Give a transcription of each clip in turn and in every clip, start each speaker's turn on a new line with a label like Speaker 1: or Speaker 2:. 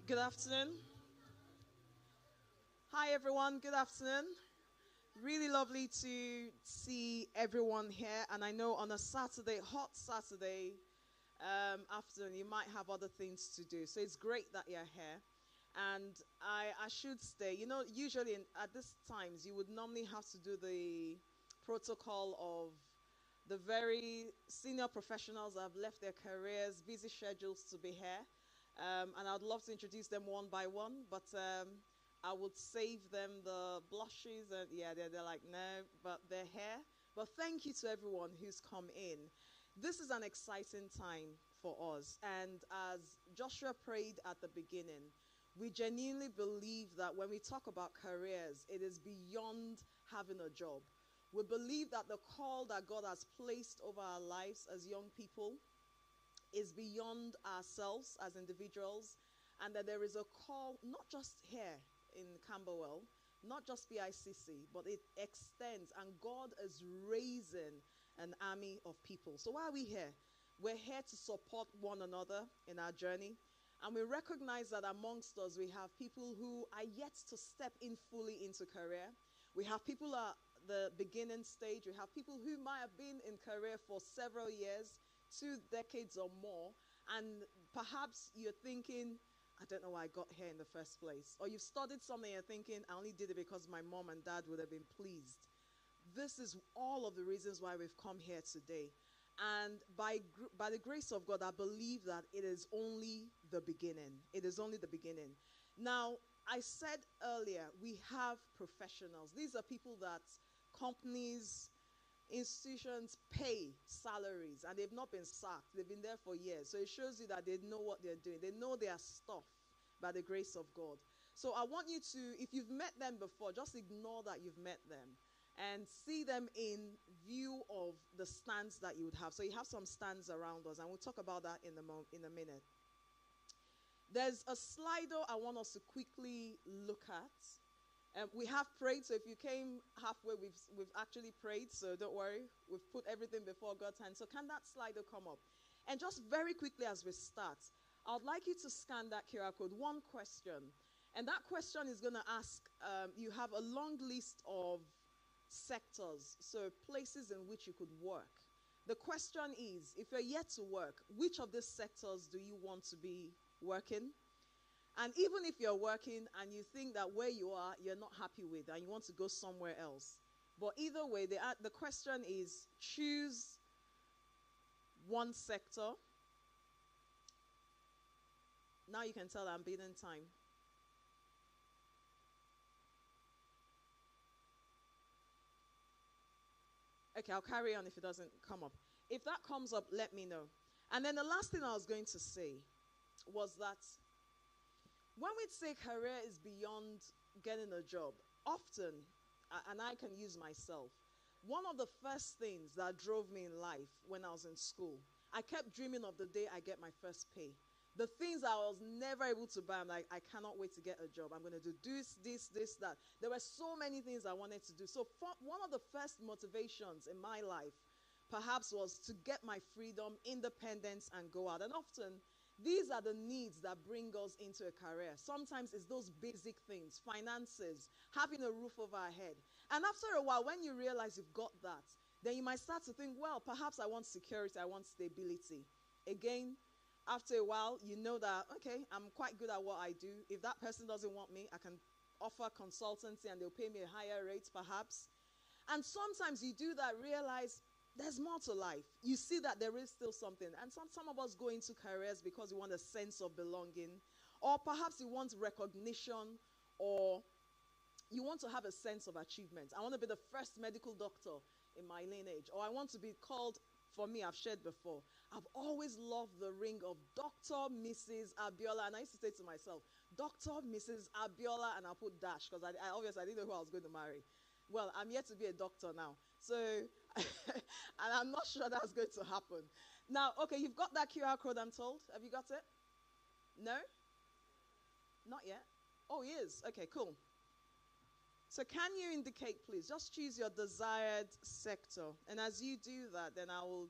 Speaker 1: Good afternoon. Hi, everyone. Good afternoon. Really lovely to see everyone here. And I know on a Saturday, hot Saturday afternoon, you might have other things to do. So it's great that you're here. And I should stay. You know, usually at these times, you would normally have to do the protocol of the very senior professionals that have left their careers, busy schedules to be here. And I'd love to introduce them one by one, but I would save them the blushes. And yeah, they're like, no, but they're here. But thank you to everyone who's come in. This is an exciting time for us. And as Joshua prayed at the beginning, we genuinely believe that when we talk about careers, it is beyond having a job. We believe that the call that God has placed over our lives as young people is beyond ourselves as individuals, and that there is a call not just here in Camberwell, not just BICC, but it extends, and God is raising an army of people. So why are we here? We're here to support one another in our journey, and we recognize that amongst us we have people who are yet to step in fully into career. We have people at the beginning stage. We have people who might have been in career for several years, 2 decades or more, and perhaps you're thinking, I don't know why I got here in the first place. Or you've studied something and you're thinking, I only did it because my mom and dad would have been pleased. This is all of the reasons why we've come here today. And by the grace of God, I believe that it is only the beginning. It is only the beginning. Now, I said earlier, we have professionals. These are people that companies, institutions pay salaries, and they've not been sacked. They've been there for years. So it shows you that they know what they're doing. They know their stuff by the grace of God. So I want you to, if you've met them before, just ignore that you've met them and see them in view of the stands that you would have. So you have some stands around us, and we'll talk about that in a minute. There's a Slido I want us to quickly look at. We have prayed, so if you came halfway, we've actually prayed, so don't worry. We've put everything before God's hand. So can that Slido come up? And just very quickly as we start, I would like you to scan that QR code. One question. And that question is going to ask, you have a long list of sectors, so places in which you could work. The question is, if you're yet to work, which of these sectors do you want to be working? And even if you're working and you think that where you are, you're not happy with, and you want to go somewhere else. But either way, the question is, choose one sector. Now you can tell I'm beating time. Okay, I'll carry on if it doesn't come up. If that comes up, let me know. And then the last thing I was going to say was that when we say career is beyond getting a job, often, and I can use myself, one of the first things that drove me in life when I was in school, I kept dreaming of the day I get my first pay. The things I was never able to buy, I'm like, I cannot wait to get a job. I'm going to do this, that. There were so many things I wanted to do. So one of the first motivations in my life, perhaps, was to get my freedom, independence, and go out. And often, these are the needs that bring us into a career. Sometimes it's those basic things, finances, having a roof over our head. And after a while, when you realize you've got that, then you might start to think, well, perhaps I want security, I want stability. Again, after a while, you know that, okay, I'm quite good at what I do. If that person doesn't want me, I can offer consultancy and they'll pay me a higher rate, perhaps. And sometimes you do that, realize there's more to life. You see that there is still something. And some of us go into careers because we want a sense of belonging. Or perhaps you want recognition, or you want to have a sense of achievement. I want to be the first medical doctor in my lineage. Or I want to be called, for me, I've shared before, I've always loved the ring of Dr. Mrs. Abiola. And I used to say to myself, Dr. Mrs. Abiola, and I'll put dash, because I obviously I didn't know who I was going to marry. Well, I'm yet to be a doctor now. So, and I'm not sure that's going to happen. Now, okay, you've got that QR code, I'm told. Have you got it? No? Not yet? Oh, he is. Okay, cool. So can you indicate, please? Just choose your desired sector. And as you do that, then I will...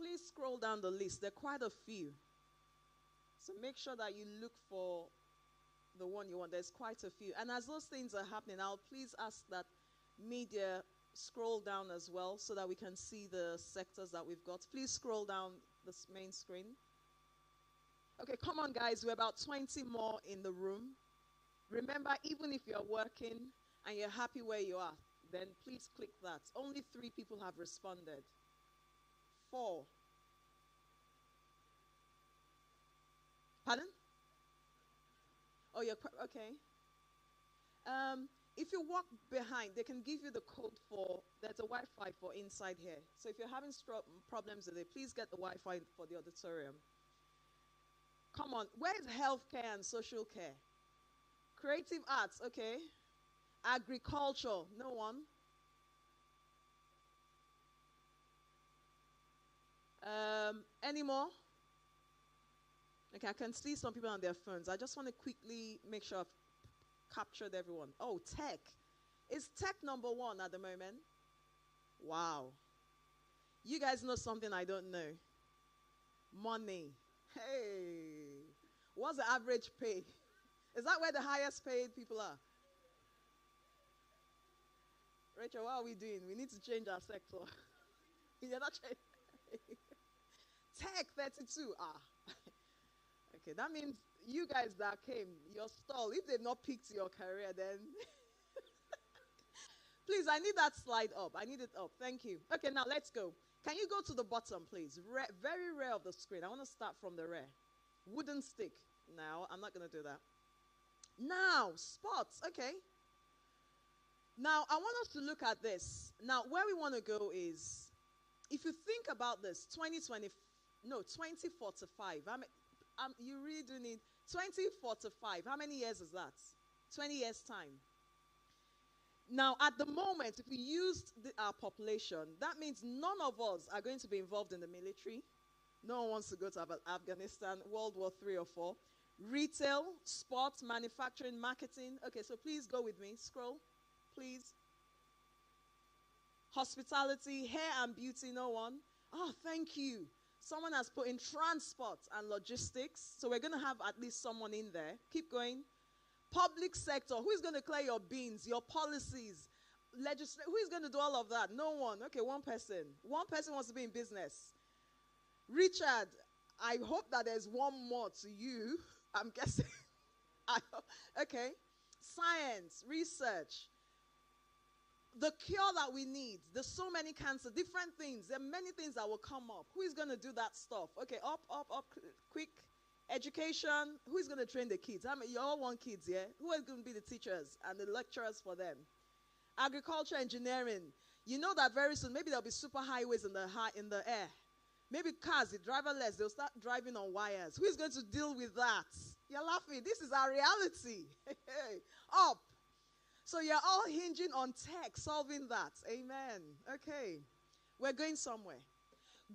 Speaker 1: please scroll down the list. There are quite a few. So make sure that you look for the one you want. There's quite a few. And as those things are happening, I'll please ask that media scroll down as well so that we can see the sectors that we've got. Please scroll down this main screen. Okay, come on, guys. We're about 20 more in the room. Remember, even if you're working and you're happy where you are, then please click that. Only 3 people have responded. 4. Pardon? Oh, you're okay. If you walk behind, they can give you the code for, there's a Wi-Fi for inside here. So if you're having problems with it, please get the Wi-Fi for the auditorium. Come on, where's healthcare and social care? Creative arts, okay. Agriculture, no one. Any more? Okay, I can see some people on their phones. I just want to quickly make sure I've captured everyone. Oh, tech. Is tech number 1 at the moment? Wow. You guys know something I don't know. Money. Hey. What's the average pay? Is that where the highest paid people are? Rachel, what are we doing? We need to change our sector. You're not changing. Tech 32. Okay, that means you guys that came, your stall, if they've not picked your career, then please, I need that slide up. I need it up. Thank you. Okay, now let's go. Can you go to the bottom, please? Very rare of the screen. I want to start from the rear. Wooden stick. Now, I'm not going to do that. Now, sports. Okay. Now, I want us to look at this. Now, where we want to go is, if you think about this, 2045. You really do need 2045. How many years is that? 20 years' time. Now, at the moment, if we used our population, that means none of us are going to be involved in the military. No one wants to go to Afghanistan, World War III or 4. Retail, sports, manufacturing, marketing. Okay, so please go with me. Scroll, please. Hospitality, hair and beauty, no one. Oh, thank you. Someone has put in transport and logistics. So we're going to have at least someone in there. Keep going. Public sector. Who is going to clear your beans, your policies? Who is going to do all of that? No one. Okay, one person. One person wants to be in business. Richard, I hope that there's one more to you. I'm guessing. Okay. Science, research. The cure that we need. There's so many cancers, different things. There are many things that will come up. Who is going to do that stuff? Okay, up, quick. Education. Who is going to train the kids? You all want kids, yeah? Who is going to be the teachers and the lecturers for them? Agriculture, engineering. You know that very soon, maybe there'll be super highways in the air. Maybe cars, the driverless, they'll start driving on wires. Who is going to deal with that? You're laughing. This is our reality. Up. So you're all hinging on tech, solving that. Amen. Okay. We're going somewhere.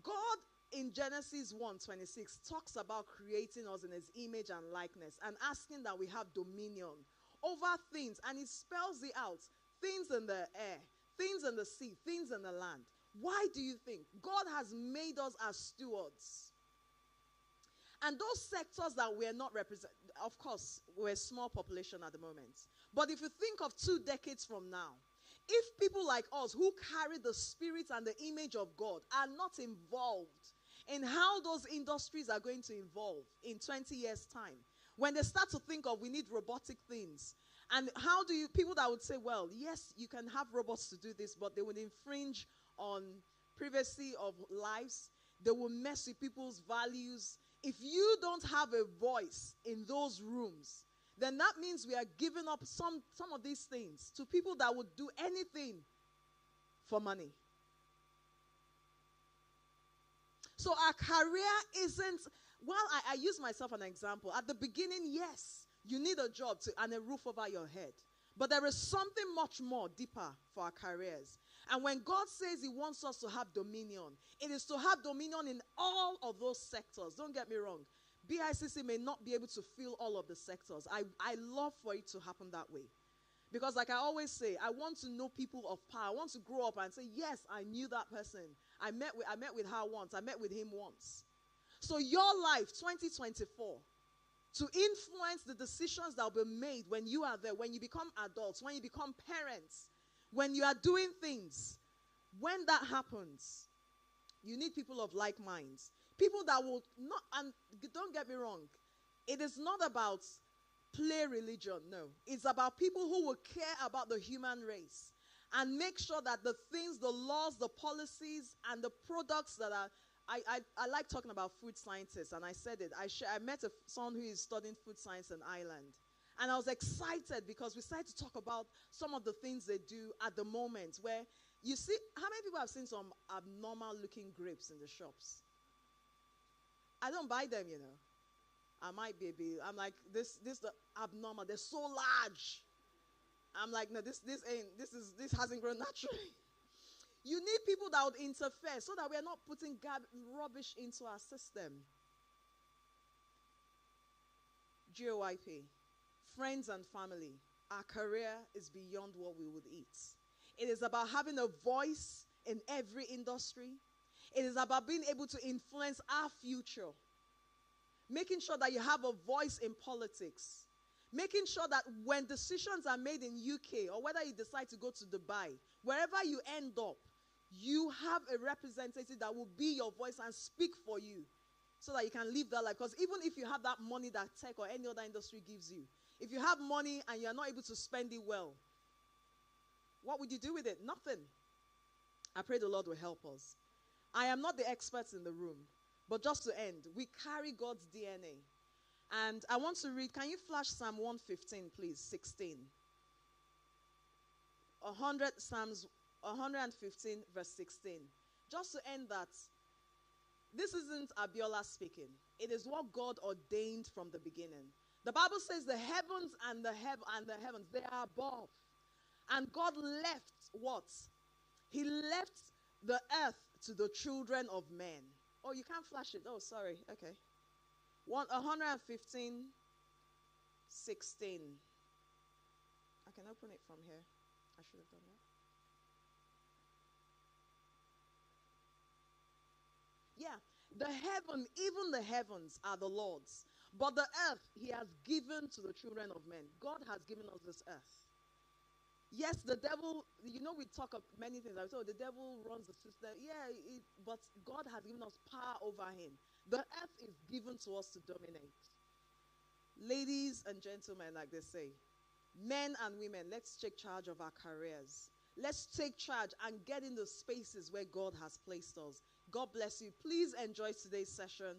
Speaker 1: God in Genesis 1:26 talks about creating us in his image and likeness and asking that we have dominion over things. And he spells it out. Things in the air, things in the sea, things in the land. Why do you think? God has made us as stewards. And those sectors that we're not represented, of course, we're a small population at the moment. But if you think of 2 decades from now, if people like us who carry the spirit and the image of God are not involved in how those industries are going to evolve in 20 years' time, when they start to think of we need robotic things, and how do you, people that would say, well, yes, you can have robots to do this, but they would infringe on privacy of lives. They will mess with people's values. If you don't have a voice in those rooms, then that means we are giving up some of these things to people that would do anything for money. So our career isn't, well, I use myself as an example. At the beginning, yes, you need a job and a roof over your head. But there is something much more deeper for our careers. And when God says he wants us to have dominion, it is to have dominion in all of those sectors. Don't get me wrong. BICC may not be able to fill all of the sectors. I love for it to happen that way. Because like I always say, I want to know people of power. I want to grow up and say, yes, I knew that person. I met with her once. I met with him once. So your life, 2024, to influence the decisions that will be made when you are there, when you become adults, when you become parents, when you are doing things, when that happens, you need people of like minds. People that will not, and don't get me wrong, it is not about play religion, no. It's about people who will care about the human race and make sure that the things, the laws, the policies, and the products that are, I like talking about food scientists, and I said it. I met someone who is studying food science in Ireland, and I was excited because we started to talk about some of the things they do at the moment where you see, how many people have seen some abnormal looking grapes in the shops? I don't buy them, you know. I might be a bit, I'm like, this the abnormal, they're so large. I'm like, no, this hasn't grown naturally. You need people that would interfere so that we're not putting rubbish into our system. GOYP, friends and family. Our career is beyond what we would eat. It is about having a voice in every industry. It is about being able to influence our future. Making sure that you have a voice in politics. Making sure that when decisions are made in UK or whether you decide to go to Dubai, wherever you end up, you have a representative that will be your voice and speak for you so that you can live that life. Because even if you have that money that tech or any other industry gives you, if you have money and you're not able to spend it well, what would you do with it? Nothing. I pray the Lord will help us. I am not the experts in the room, but just to end, we carry God's DNA. And I want to read, can you flash Psalm 115, please, 16? Psalms 115, verse 16. Just to end that, this isn't Abiola speaking. It is what God ordained from the beginning. The Bible says the heavens and the heavens, they are above. And God left what? He left the earth to the children of men. Oh, you can't flash it. Oh, sorry. Okay. 115, 16. I can open it from here. I should have done that. Yeah. Even the heavens are the Lord's. But the earth he has given to the children of men. God has given us this earth. Yes, the devil, you know, we talk of many things. I so the devil runs the system. Yeah, but God has given us power over him. The earth is given to us to dominate. Ladies and gentlemen, like they say, men and women, let's take charge of our careers. Let's take charge and get in the spaces where God has placed us. God bless you. Please enjoy today's session.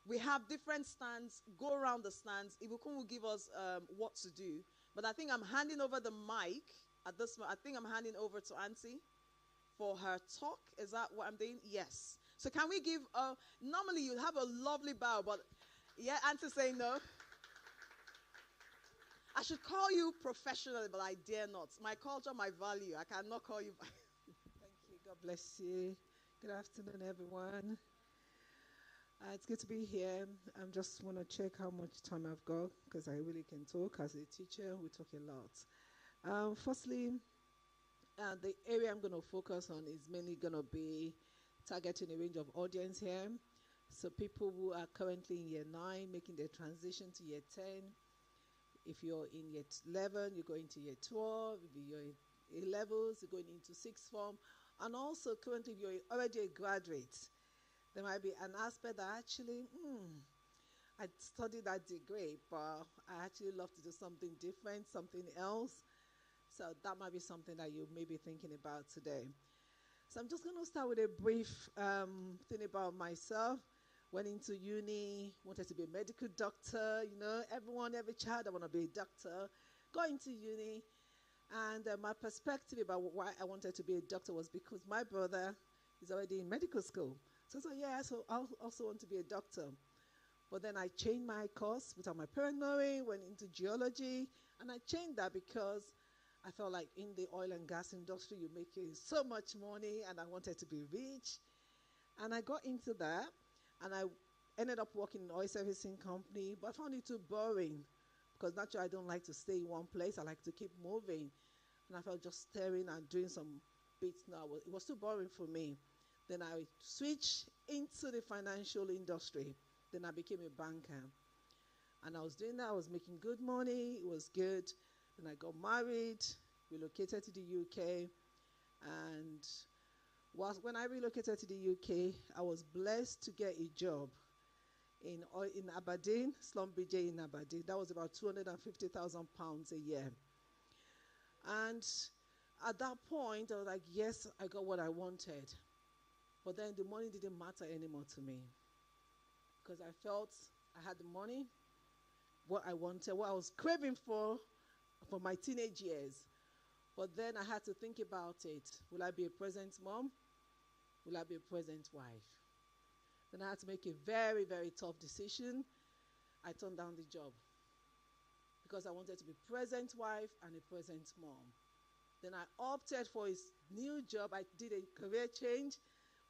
Speaker 1: We have different stands. Go around the stands. Ibukun will give us what to do. But I think I'm handing over the mic at this moment. I think I'm handing over to Auntie for her talk. Is that what I'm doing? Yes. So can we give normally you have a lovely bow, but yeah, Auntie saying no. I should call you professionally, but I dare not. My culture, my value. I cannot call you.
Speaker 2: Thank you. God bless you. Good afternoon, everyone. It's good to be here. I just want to check how much time I've got because I really can talk. As a teacher, we talk a lot. Firstly, the area I'm going to focus on is mainly going to be targeting a range of audience here. So people who are currently in year 9, making their transition to year 10. If you're in year 11, you're going to year 12. If you're in A-levels, you're going into 6th form. And also currently, if you're already a graduate, there might be an aspect that actually, I studied that degree, but I actually love to do something different, something else. So that might be something that you may be thinking about today. So I'm just going to start with a brief thing about myself. Went into uni, wanted to be a medical doctor, you know, every child, I want to be a doctor. Got into uni, and my perspective about why I wanted to be a doctor was because my brother is already in medical school. So I also want to be a doctor. But then I changed my course without my parents knowing, went into geology, and I changed that because I felt like in the oil and gas industry, you're making so much money, and I wanted to be rich. And I got into that, and I ended up working in an oil servicing company, but I found it too boring because naturally I don't like to stay in one place. I like to keep moving. And I felt just staring and doing some bits now. It was too boring for me. Then I switched into the financial industry. Then I became a banker. And I was doing that. I was making good money. It was good. Then I got married, relocated to the UK. And when I relocated to the UK, I was blessed to get a job in Aberdeen, Slumbridge in Aberdeen. That was about £250,000 a year. And at that point, I was like, yes, I got what I wanted. But then the money didn't matter anymore to me, because I felt I had the money, what I wanted, what I was craving for my teenage years. But then I had to think about it. Will I be a present mom? Will I be a present wife? Then I had to make a very, very tough decision. I turned down the job because I wanted to be present wife and a present mom. Then I opted for a new job. I did a career change,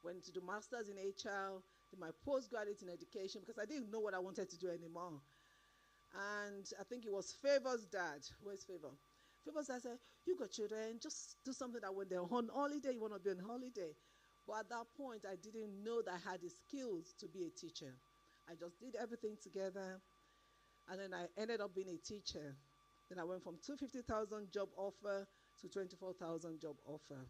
Speaker 2: went to do master's in HR, did my postgraduate in education because I didn't know what I wanted to do anymore. And I think it was Favor's dad. Where's Favor? Favor's dad said, you got children, just do something that when they're on holiday, you want to be on holiday. But at that point, I didn't know that I had the skills to be a teacher. I just did everything together. And then I ended up being a teacher. Then I went from $250,000 job offer to $24,000 job offer.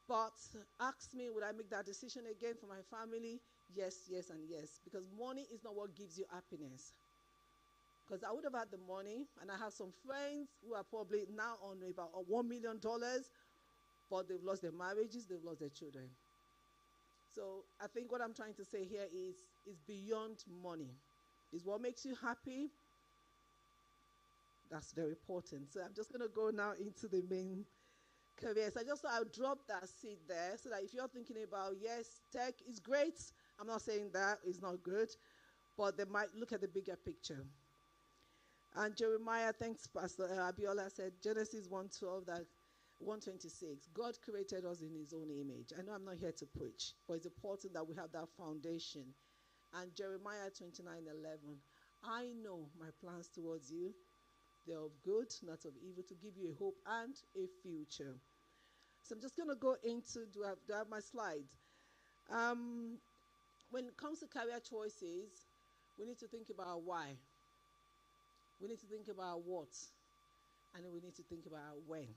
Speaker 2: But ask me, would I make that decision again for my family? Yes, yes, and yes. Because money is not what gives you happiness. Because I would have had the money, and I have some friends who are probably now on about $1 million, but they've lost their marriages, they've lost their children. So I think what I'm trying to say here is beyond money. Is what makes you happy. That's very important. So I'm just going to go now into the main careers. I just thought I'll drop that seed there so that if you're thinking about, yes, tech is great. I'm not saying that is not good, but they might look at the bigger picture. And Jeremiah, thanks, Pastor Abiola, said Genesis 1:12, that 1:26. God created us in his own image. I know I'm not here to preach, but it's important that we have that foundation. And Jeremiah 29:11. I know my plans towards you. They're of good, not of evil, to give you a hope and a future. So I'm just going to go into, do I have my slides? When it comes to career choices, we need to think about why. We need to think about what. And then we need to think about when.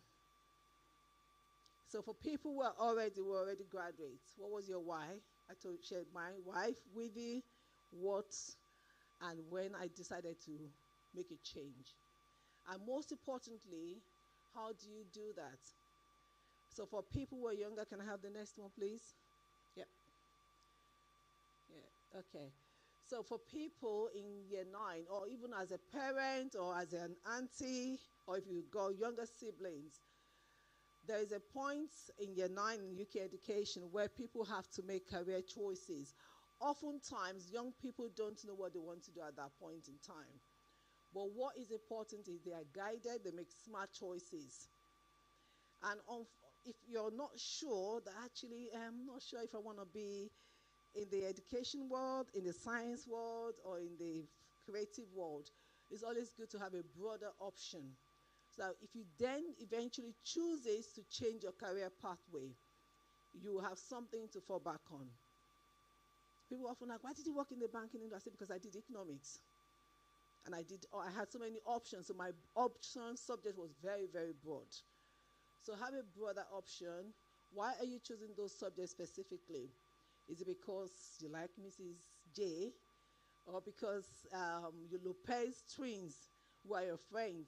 Speaker 2: So for people who are already graduates, what was your why? I shared my wife with you, what, and when I decided to make a change. And most importantly, how do you do that? So for people who are younger, can I have the next one, please? Yep. Yeah, okay. So for people in year 9, or even as a parent, or as an auntie, or if you've got younger siblings, there is a point in year 9 in UK education where people have to make career choices. Oftentimes, young people don't know what they want to do at that point in time. But what is important is they are guided, they make smart choices. And if you're not sure, that actually, I'm not sure if I want to be in the education world, in the science world, or in the creative world, it's always good to have a broader option. So if you then eventually chooses to change your career pathway, you will have something to fall back on. People often ask, why did you work in the banking industry? Because I did economics. And I had so many options. So my option subject was very, very broad. So have a broader option. Why are you choosing those subjects specifically? Is it because you like Mrs. J? Or because your Lopez twins, who are your friends,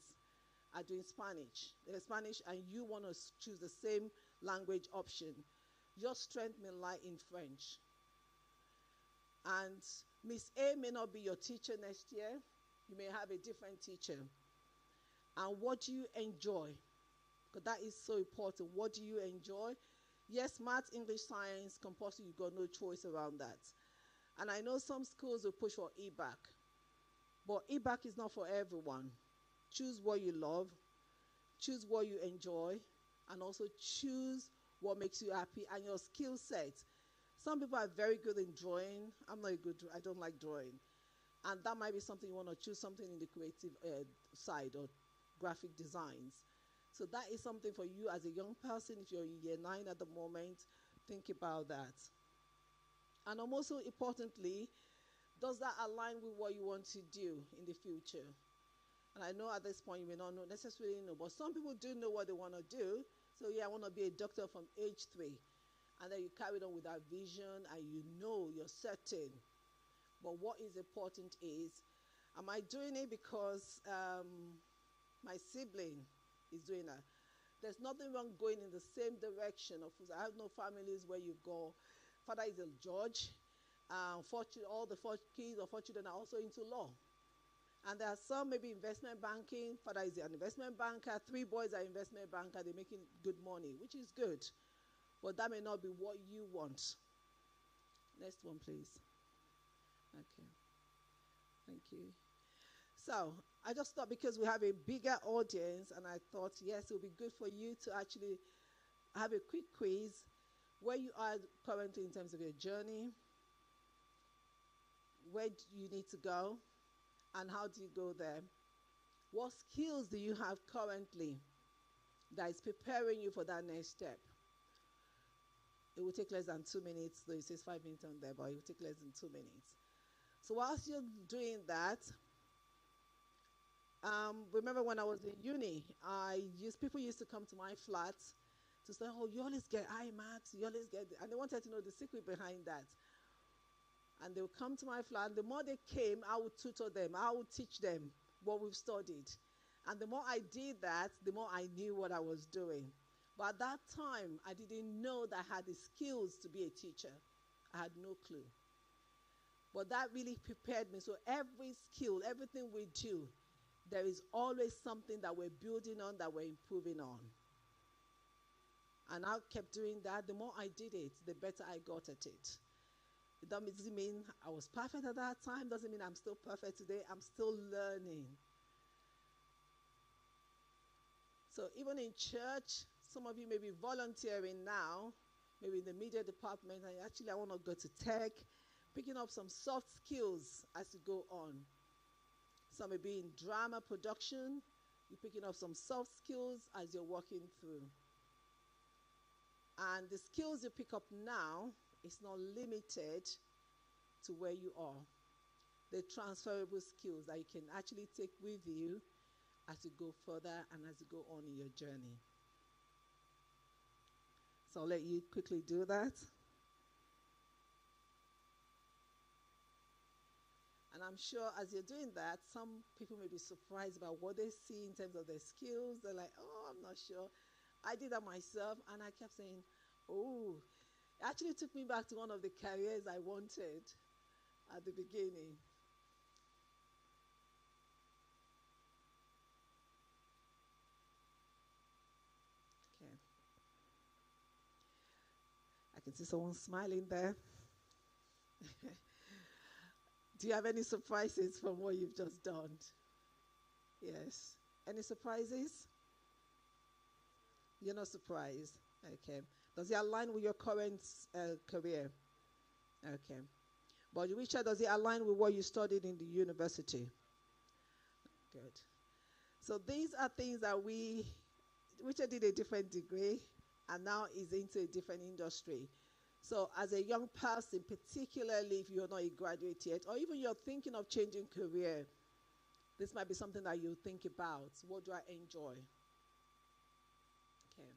Speaker 2: are doing Spanish? They're Spanish and you want to choose the same language option. Your strength may lie in French. And Miss A may not be your teacher next year. You may have a different teacher. And what do you enjoy? Because that is so important. What do you enjoy? Yes, math, English, science, compulsory, you've got no choice around that. And I know some schools will push for EBAC. But EBAC is not for everyone. Choose what you love. Choose what you enjoy. And also choose what makes you happy and your skill set. Some people are very good in drawing. I don't like drawing. And that might be something you want to choose, something in the creative side or graphic designs. So that is something for you as a young person. If you're in year 9 at the moment, think about that. And also importantly, does that align with what you want to do in the future? And I know at this point you may not necessarily know, but some people do know what they want to do. So yeah, I want to be a doctor from age 3. And then you carried on with that vision and you know you're certain. But what is important is, am I doing it because my sibling is doing that? There's nothing wrong going in the same direction. I have no families where you go. Father is a judge. All the 4 kids or 4 children are also into law. And there are some maybe investment banking. Father is an investment banker. 3 boys are investment banker. They're making good money, which is good. But that may not be what you want. Next one, please. Okay. Thank you. So I just thought because we have a bigger audience, and I thought, yes, it would be good for you to actually have a quick quiz where you are currently in terms of your journey, where do you need to go, and how do you go there? What skills do you have currently that is preparing you for that next step? It will take less than 2 minutes, though it says 5 minutes on there, but it will take less than 2 minutes. So whilst you're doing that, remember when I was in uni, people used to come to my flat to say, oh, you always get high marks, you always get, and they wanted to know the secret behind that. And they would come to my flat, and the more they came, I would tutor them, I would teach them what we've studied. And the more I did that, the more I knew what I was doing. But at that time, I didn't know that I had the skills to be a teacher. I had no clue. But that really prepared me. So every skill, everything we do, there is always something that we're building on, that we're improving on. And I kept doing that. The more I did it, the better I got at it. It doesn't mean I was perfect at that time. Doesn't mean I'm still perfect today. I'm still learning. So even in church, some of you may be volunteering now, maybe in the media department, and actually I want to go to tech, picking up some soft skills as you go on. Some may be in drama production. You're picking up some soft skills as you're working through. And the skills you pick up now is not limited to where you are. They're transferable skills that you can actually take with you as you go further and as you go on in your journey. So I'll let you quickly do that. And I'm sure as you're doing that, some people may be surprised about what they see in terms of their skills. They're like, oh, I'm not sure. I did that myself, and I kept saying, oh. It actually took me back to one of the careers I wanted at the beginning. Okay. I can see someone smiling there. Do you have any surprises from what you've just done? Yes. Any surprises? You're not surprised. Okay. Does it align with your current career? Okay. But Richard, does it align with what you studied in the university? Good. So these are things that Richard did a different degree and now is into a different industry. So as a young person, particularly if you're not a graduate yet, or even you're thinking of changing career, this might be something that you think about. What do I enjoy? Okay.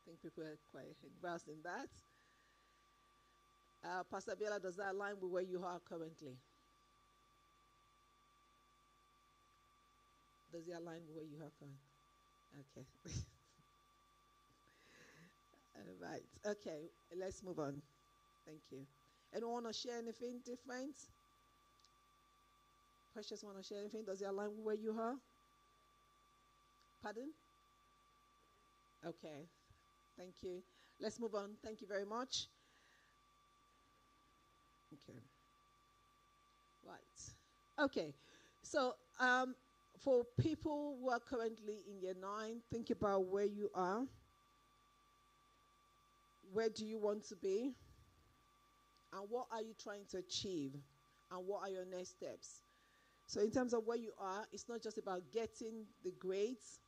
Speaker 2: I think people are quite engrossed in that. Pastor Bella, does that align with where you are currently? Does it align with where you are currently? Okay. All right. Okay. Let's move on. Thank you. Anyone want to share anything different? Precious want to share anything? Does it align with where you are? Pardon? Okay. Thank you. Let's move on. Thank you very much. Okay. Right. Okay. So, for people who are currently in year 9, think about where you are. Where do you want to be? And what are you trying to achieve? And what are your next steps? So in terms of where you are, it's not just about getting the grades,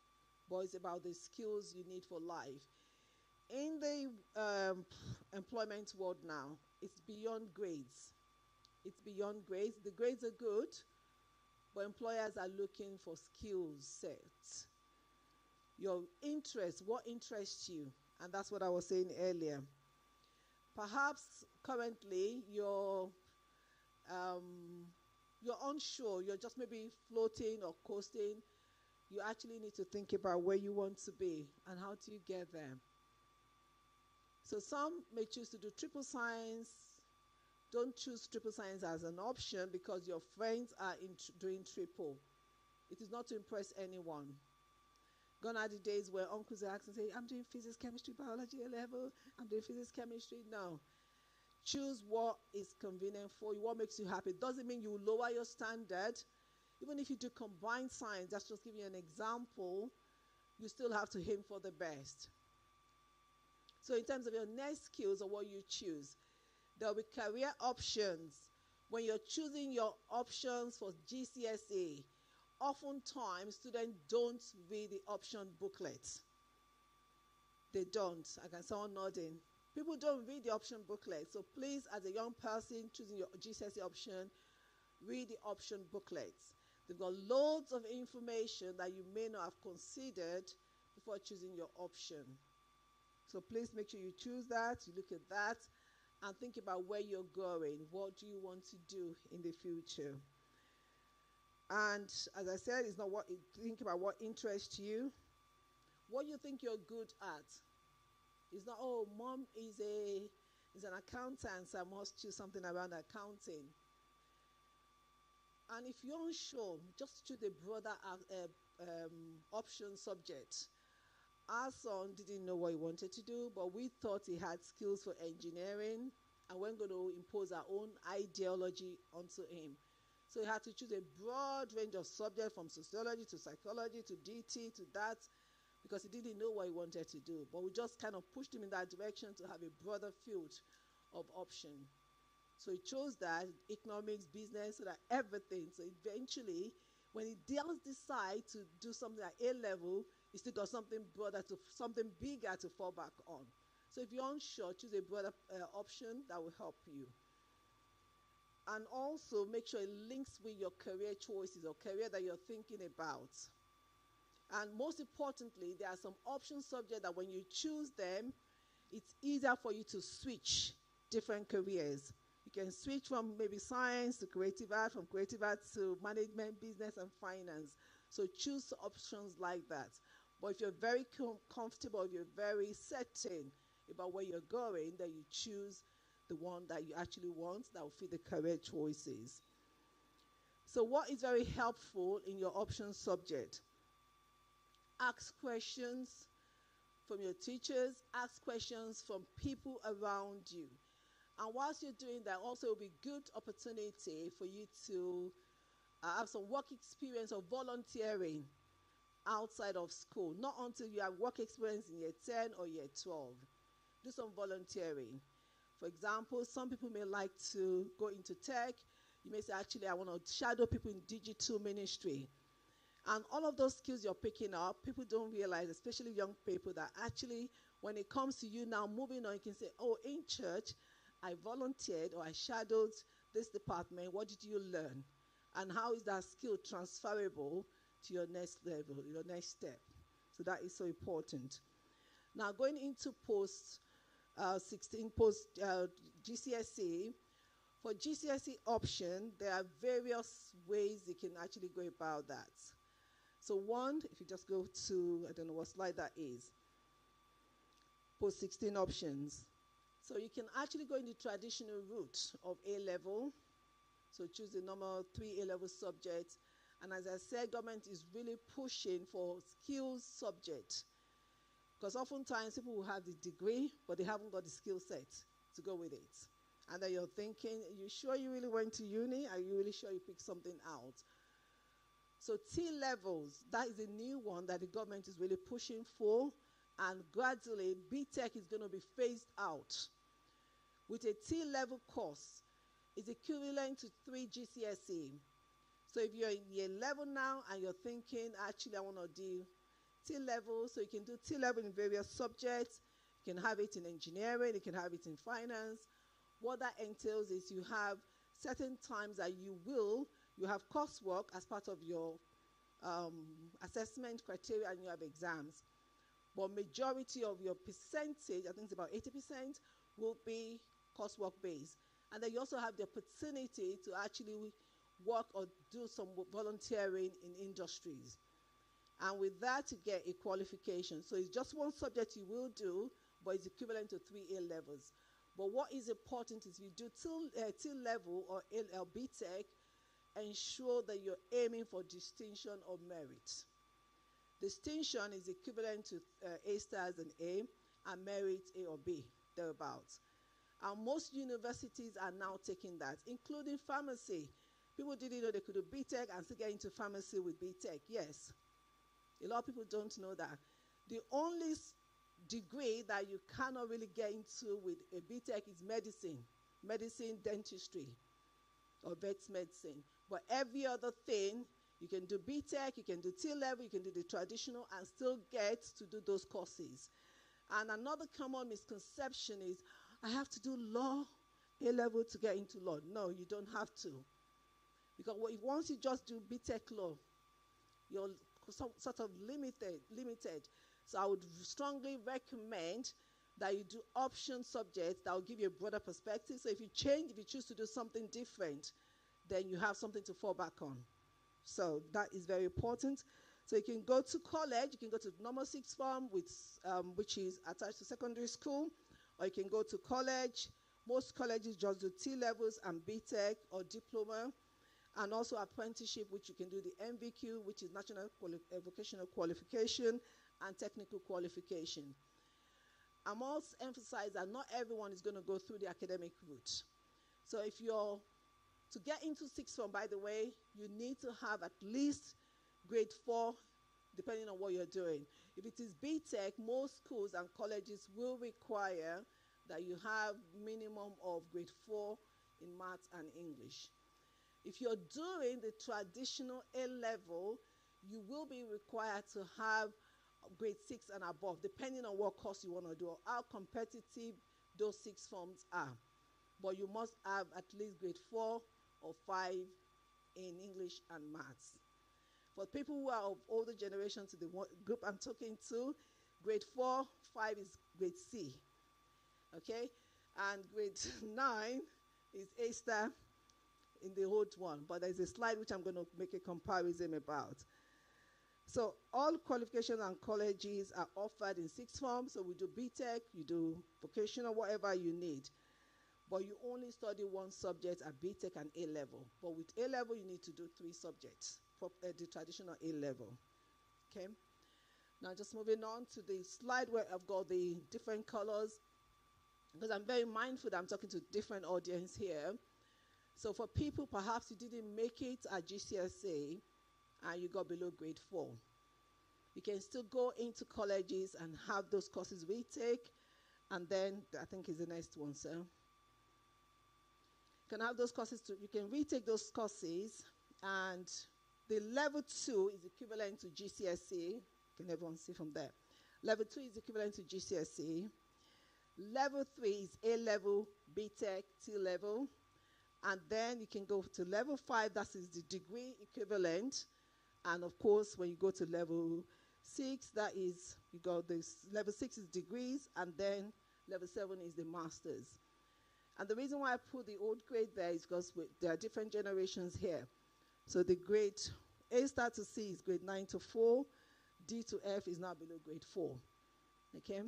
Speaker 2: but it's about the skills you need for life. In the employment world now, it's beyond grades. It's beyond grades. The grades are good, but employers are looking for skill sets. Your interest, what interests you? And that's what I was saying earlier. Perhaps currently you're unsure, you're just maybe floating or coasting. You actually need to think about where you want to be and how do you get there. So some may choose to do triple science. Don't choose triple science as an option because your friends are doing triple. It is not to impress anyone. Gone are the days where uncles ask and say, I'm doing physics, chemistry, biology A level. I'm doing physics, chemistry. No. Choose what is convenient for you, what makes you happy. Doesn't mean you lower your standard. Even if you do combined science, that's just giving you an example, you still have to aim for the best. So in terms of your next skills or what you choose, there will be career options. When you're choosing your options for GCSE, oftentimes students don't read the option booklet. They don't. I can see someone nodding. People don't read the option booklet. So please, as a young person choosing your GCSE option, read the option booklets. They've got loads of information that you may not have considered before choosing your option. So please make sure you choose that, you look at that, and think about where you're going. What do you want to do in the future? And as I said, it's not what think about what interests you, what you think you're good at. It's not, oh, mom is an accountant, so I must choose something around accounting. And if you're unsure, just choose a broader option subject. Our son didn't know what he wanted to do, but we thought he had skills for engineering, and we're going to impose our own ideology onto him. So he had to choose a broad range of subjects, from sociology to psychology to DT to that, because he didn't know what he wanted to do. But we just kind of pushed him in that direction to have a broader field of option. So he chose that, economics, business, so that everything. So eventually, when he does decide to do something at A level, he still got something broader, something bigger to fall back on. So if you're unsure, choose a broader option that will help you. And also make sure it links with your career choices or career that you're thinking about. And most importantly, there are some option subjects that when you choose them, it's easier for you to switch different careers. You can switch from maybe science to creative art, from creative art to management, business, and finance. So choose options like that. But if you're very comfortable, if you're very certain about where you're going, then you choose the one that you actually want that will fit the career choices. So what is very helpful in your option subject? Ask questions from your teachers, ask questions from people around you. And whilst you're doing that, also will be good opportunity for you to have some work experience or volunteering outside of school. Not until you have work experience in year 10 or year 12. Do some volunteering. For example, some people may like to go into tech. You may say, actually, I want to shadow people in digital ministry. And all of those skills you're picking up, people don't realize, especially young people, that actually when it comes to you now moving on, you can say, oh, in church, I volunteered or I shadowed this department. What did you learn? And how is that skill transferable to your next level, your next step? So that is so important. Now, going into post GCSE, for GCSE option, there are various ways you can actually go about that. So one, if you just go to, I don't know what slide that is, post 16 options. So you can actually go in the traditional route of A level. So choose the normal 3 A-level subjects. And as I said, government is really pushing for skills subject. Because oftentimes people will have the degree, but they haven't got the skill set to go with it. And then you're thinking, are you sure you really went to uni? Are you really sure you picked something out? So T-levels, that is a new one that the government is really pushing for. And gradually, BTech is going to be phased out. With a T-level course, it's equivalent to 3 GCSE. So if you're in year 11 now and you're thinking, actually, I want to do T level, so you can do T level in various subjects. You can have it in engineering, you can have it in finance. What that entails is you have certain times that you have coursework as part of your assessment criteria, and you have exams. But majority of your percentage, I think it's about 80%, will be coursework based. And then you also have the opportunity to actually work or do some volunteering in industries. And with that, you get a qualification. So it's just one subject you will do, but it's equivalent to 3 A levels. But what is important is if you do T level or BTEC, ensure that you're aiming for distinction or merit. Distinction is equivalent to A stars and A, and merit A or B, thereabouts. And most universities are now taking that, including pharmacy. People didn't know they could do BTEC and still get into pharmacy with BTEC. Yes. A lot of people don't know that. The only degree that you cannot really get into with a BTEC is medicine, dentistry, or vet medicine. But every other thing, you can do BTEC, you can do T level, you can do the traditional, and still get to do those courses. And another common misconception is, I have to do law A level to get into law. No, you don't have to. Because once you just do BTEC law, you're sort of limited. So I would strongly recommend that you do option subjects that will give you a broader perspective. So if you choose to do something different, then you have something to fall back on. So that is very important. So you can go to college, you can go to normal sixth form, which is attached to secondary school, or you can go to college. Most colleges just do T levels and BTEC or diploma, and also apprenticeship, which you can do the NVQ, which is National Vocational Qualification, and Technical Qualification. I must emphasize that not everyone is going to go through the academic route. So if you're to get into sixth form, by the way, you need to have at least grade 4, depending on what you're doing. If it is BTEC, most schools and colleges will require that you have minimum of grade 4 in maths and English. If you're doing the traditional A level, you will be required to have grade 6 and above, depending on what course you want to do or how competitive those 6 forms are. But you must have at least grade 4 or 5 in English and maths. For people who are of older generation, to the group I'm talking to, grade 4, 5 is grade C. Okay? And grade 9 is A star in the old one. But there's a slide which I'm going to make a comparison about. So all qualifications and colleges are offered in sixth form. So we do BTEC, you do vocational, whatever you need. But you only study one subject at BTEC and A level. But with A level, you need to do 3 subjects for the traditional A level. Okay? Now just moving on to the slide where I've got the different colors, because I'm very mindful that I'm talking to different audience here. So for people, perhaps you didn't make it at GCSE and you got below grade 4. You can still go into colleges and have those courses retake, and then I think is the next one, sir. You can have those courses you can retake those courses, and the level 2 is equivalent to GCSE. Can everyone see from there? Level 2 is equivalent to GCSE. Level 3 is A level, BTEC, T level. And then you can go to level 5, that is the degree equivalent. And of course, when you go to level 6, that is, you got this, level 6 is degrees, and then level 7 is the masters. And the reason why I put the old grade there is because there are different generations here. So the grade A star to C is grade 9 to 4, D to F is now below grade 4. Okay?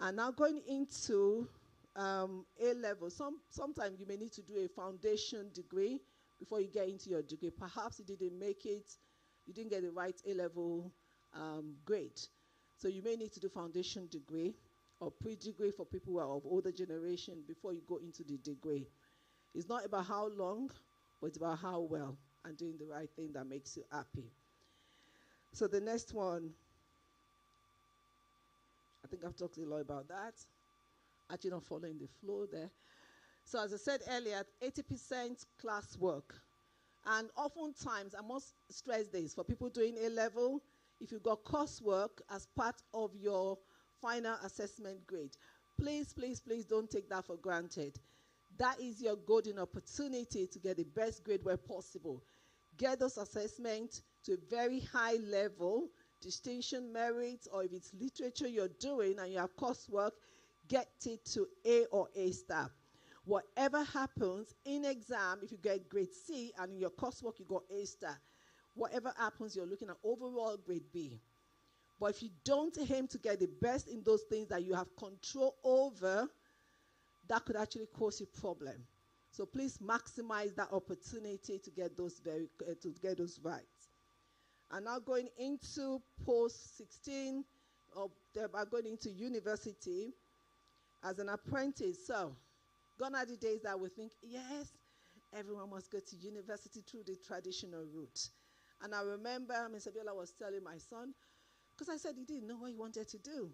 Speaker 2: And now going into A level, sometimes you may need to do a foundation degree before you get into your degree. Perhaps you didn't make it, you didn't get the right A level grade. So you may need to do foundation degree or pre-degree for people who are of older generation before you go into the degree. It's not about how long, but it's about how well and doing the right thing that makes you happy. So the next one, I think I've talked a lot about that. Actually not following the flow there. So as I said earlier, 80% classwork. And oftentimes, I must stress this, for people doing A-level, if you got coursework as part of your final assessment grade, please, please, please don't take that for granted. That is your golden opportunity to get the best grade where possible. Get those assessments to a very high level, distinction, merit, or if it's literature you're doing and you have coursework, get it to A or A star. Whatever happens in exam, if you get grade C and in your coursework you got A star, whatever happens, you're looking at overall grade B. But if you don't aim to get the best in those things that you have control over, that could actually cause you problem. So please maximize that opportunity to get those right. And now going into post-16, or going into university as an apprentice. So gone are the days that we think, yes, everyone must go to university through the traditional route. And I remember Mr. Biola was telling my son, because I said he didn't know what he wanted to do.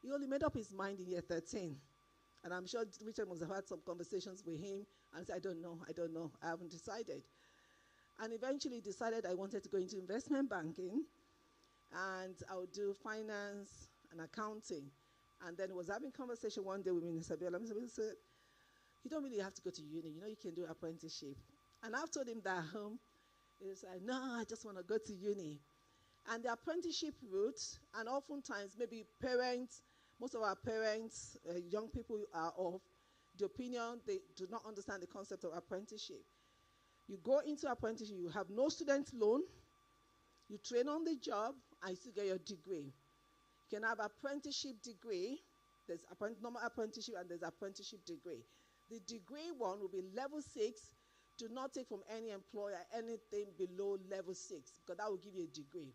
Speaker 2: He only made up his mind in year 13. And I'm sure Richard must have had some conversations with him and said, I don't know, I haven't decided. And eventually decided I wanted to go into investment banking, and I would do finance and accounting. And then was having conversation one day with Mr. Biola. Mr. Biola said, you don't really have to go to uni, you can do apprenticeship. And I've told him that at home. He said, no, I just want to go to uni. And the apprenticeship route, and oftentimes maybe parents, most of our parents, young people are of the opinion they do not understand the concept of apprenticeship. You go into apprenticeship, you have no student loan, you train on the job, and you still get your degree. You can have apprenticeship degree, there's normal apprenticeship, and there's apprenticeship degree. The degree one will be level 6. Do not take from any employer anything below level 6, because that will give you a degree.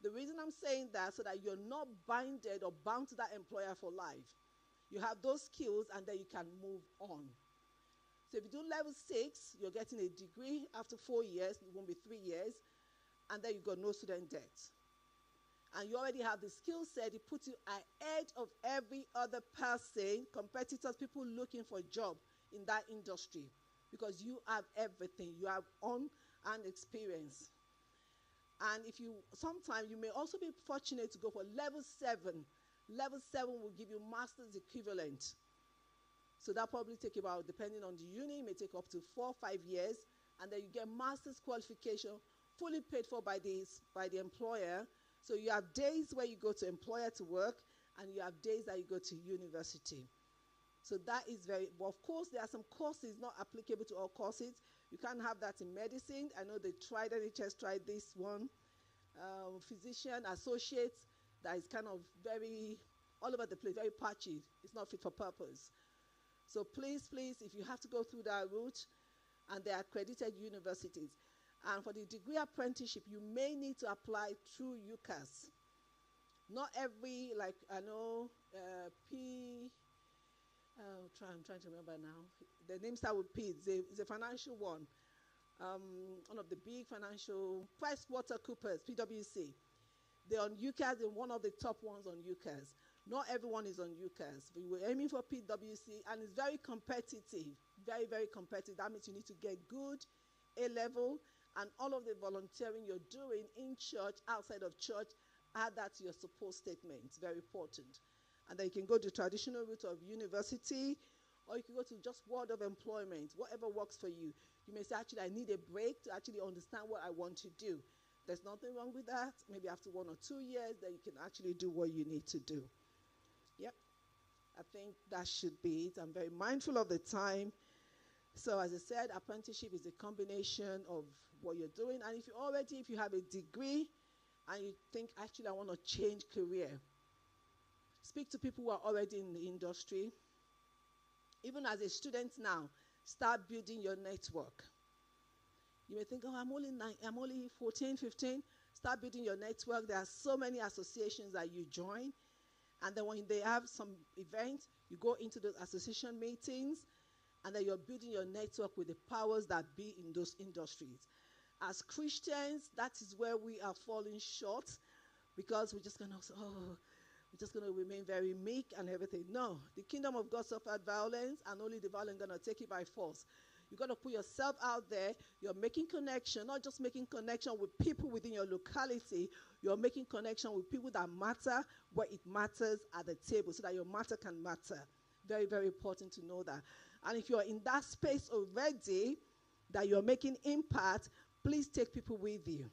Speaker 2: The reason I'm saying that, so that you're not binded or bound to that employer for life. You have those skills, and then you can move on. So if you do level 6, you're getting a degree. After 4 years, it won't be 3 years, and then you've got no student debt. And you already have the skill set. It puts you ahead of every other person, competitors, people looking for a job in that industry, because you have everything. You have on-hand experience. And sometimes you may also be fortunate to go for level 7. Level 7 will give you master's equivalent. So that probably take about, depending on the uni, it may take up to 4 or 5 years. And then you get master's qualification fully paid for by the employer. So you have days where you go to employer to work, and you have days that you go to university. So that is well, of course, there are some courses not applicable to all courses. You can't have that in medicine. I know NHS tried this one. Physician, associates, that is kind of very all over the place, very patchy. It's not fit for purpose. So please, please, if you have to go through that route, and they are accredited universities. And for the degree apprenticeship, you may need to apply through UCAS. Not every, like I know, I'm trying to remember now. The name starts with P. It's a financial one. One of the big financial, PricewaterhouseCoopers, PwC. They're on UCAS. They're one of the top ones on UCAS. Not everyone is on UCAS. We were aiming for PwC, and it's very competitive. Very, very competitive. That means you need to get good A-level, and all of the volunteering you're doing in church, outside of church, add that to your support statement. It's very important. And then you can go the traditional route of university, or you can go to just world of employment, whatever works for you. You may say, actually, I need a break to actually understand what I want to do. There's nothing wrong with that. Maybe after 1 or 2 years, then you can actually do what you need to do. Yep. I think that should be it. I'm very mindful of the time. So as I said, apprenticeship is a combination of what you're doing. And if you have a degree and you think, actually, I want to change career, speak to people who are already in the industry. Even as a student now, start building your network. You may think, oh, I'm only 14, 15. Start building your network. There are so many associations that you join. And then when they have some events, you go into those association meetings, and then you're building your network with the powers that be in those industries. As Christians, that is where we are falling short, because we're just going to remain very meek and everything. No, the kingdom of God suffered violence, and only the violent are going to take it by force. You got to put yourself out there. You're making connection, not just making connection with people within your locality. You're making connection with people that matter where it matters at the table so that your matter can matter. Very, very important to know that. And if you're in that space already, that you're making impact, please take people with you.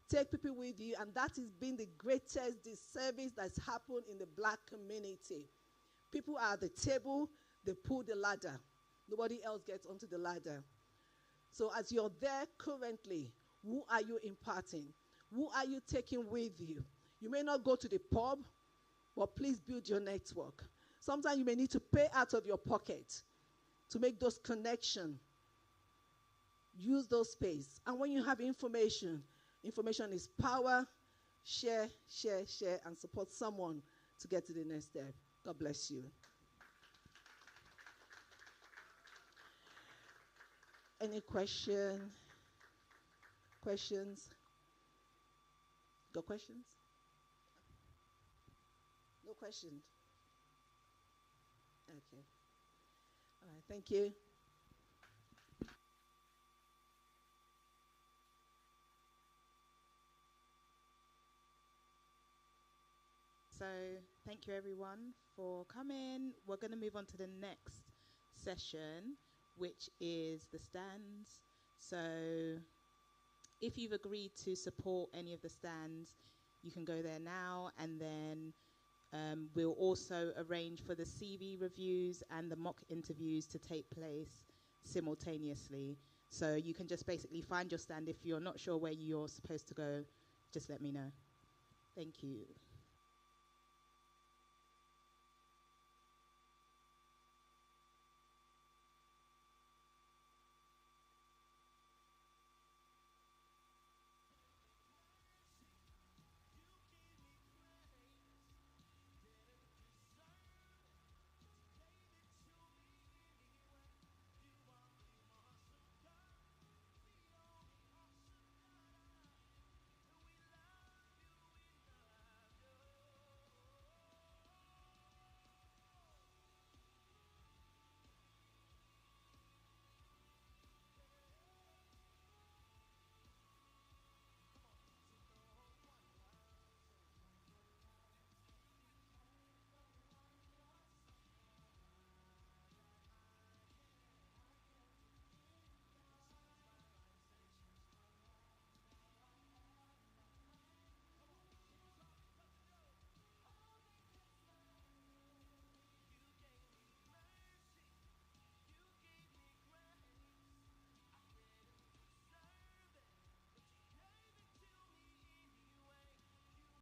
Speaker 2: Take people with you, and that has been the greatest disservice that's happened in the black community. People are at the table, they pull the ladder. Nobody else gets onto the ladder. So as you're there currently, who are you imparting? Who are you taking with you? You may not go to the pub, but please build your network. Sometimes you may need to pay out of your pocket to make those connections. Use those space. And when you have information, information is power. Share, share, share, and support someone to get to the next step. God bless you. Any questions? Got questions? No questions? Okay. All right, thank you.
Speaker 3: So thank you everyone for coming. We're going to move on to the next session, which is the stands. So if you've agreed to support any of the stands, you can go there now, and then we'll also arrange for the CV reviews and the mock interviews to take place simultaneously. So you can just basically find your stand. If you're not sure where you're supposed to go, just let me know. Thank you.